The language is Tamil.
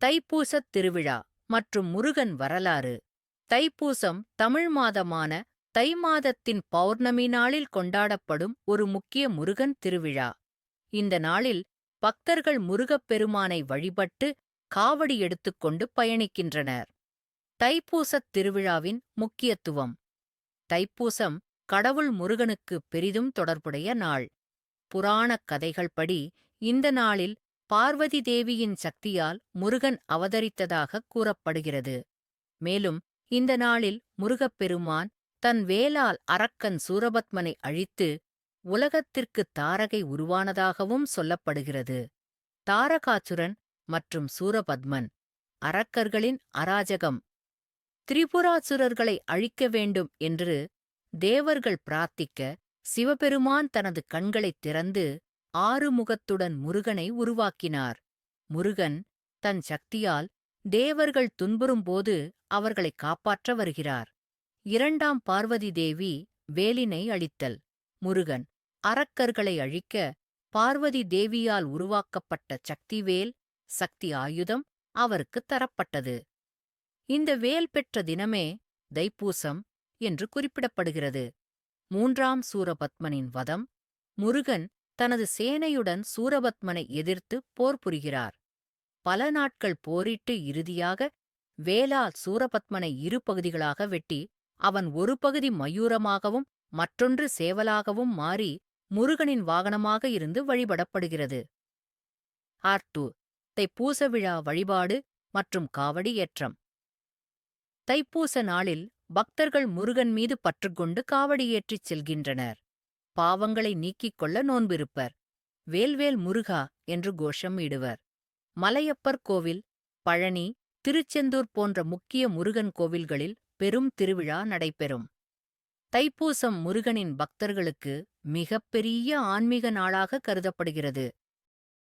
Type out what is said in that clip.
தைப்பூசத் திருவிழா மற்றும் முருகன் வரலாறு. தைப்பூசம் தமிழ் மாதமான தை மாதத்தின் பௌர்ணமி நாளில் கொண்டாடப்படும் ஒரு முக்கிய முருகன் திருவிழா. இந்த நாளில் பக்தர்கள் முருகப் பெருமானை வழிபட்டு காவடி எடுத்துக்கொண்டு பயணிக்கின்றனர். தைப்பூசத் திருவிழாவின் முக்கியத்துவம். தைப்பூசம் கடவுள் முருகனுக்கு பெரிதும் தொடர்புடைய நாள். புராணக் கதைகள் படி இந்த நாளில் பார்வதி தேவியின் சக்தியால் முருகன் அவதரித்ததாக கூறப்படுகிறது. மேலும் இந்த நாளில் முருகப்பெருமான் தன் வேலால் அரக்கன் சூரபத்மனை அழித்து உலகத்திற்கு தாரகை உருவானதாகவும் சொல்லப்படுகிறது. தாரகாசுரன் மற்றும் சூரபத்மன் அரக்கர்களின் அராஜகம். திரிபுராசுரர்களை அழிக்க வேண்டும் என்று தேவர்கள் பிரார்த்திக்க சிவபெருமான் தனது கண்களைத் திறந்து ஆறுமுகத்துடன் முருகனை உருவாக்கினார். முருகன் தன் சக்தியால் தேவர்கள் துன்புறும்போது அவர்களை காப்பாற்ற வருகிறார். இரண்டாம் பார்வதி தேவி வேலினை அழித்தல். முருகன் அரக்கர்களை அழிக்க பார்வதி தேவியால் உருவாக்கப்பட்ட சக்திவேல், சக்தி ஆயுதம் அவருக்குத் தரப்பட்டது. இந்த வேல் பெற்ற தினமே தைப்பூசம் என்று குறிப்பிடப்படுகிறது. மூன்றாம் சூரபத்மனின் வதம். முருகன் தனது சேனையுடன் சூரபத்மனை எதிர்த்து போர் புரிகிறார். பல நாட்கள் போரிட்டு இறுதியாக வேலால் சூரபத்மனை இரு பகுதிகளாக வெட்டி அவன் ஒரு பகுதி மயூரமாகவும் மற்றொன்று சேவலாகவும் மாறி முருகனின் வாகனமாக இருந்து வழிபடப்படுகிறது. ஆர்டூ தைப்பூச விழா வழிபாடு மற்றும் காவடி ஏற்றம். தைப்பூச நாளில் பக்தர்கள் முருகன் மீது பற்றுக்கொண்டு காவடியேற்றிச் செல்கின்றனர். பாவங்களை நீக்கிக் கொள்ள நோன்பிருப்பர். வேல்வேல் முருகா என்று கோஷம் இடுவர். மலையப்பர் கோவில், பழனி, திருச்செந்தூர் போன்ற முக்கிய முருகன் கோவில்களில் பெரும் திருவிழா நடைபெறும். தைப்பூசம் முருகனின் பக்தர்களுக்கு மிகப்பெரிய ஆன்மீக நாளாக கருதப்படுகிறது.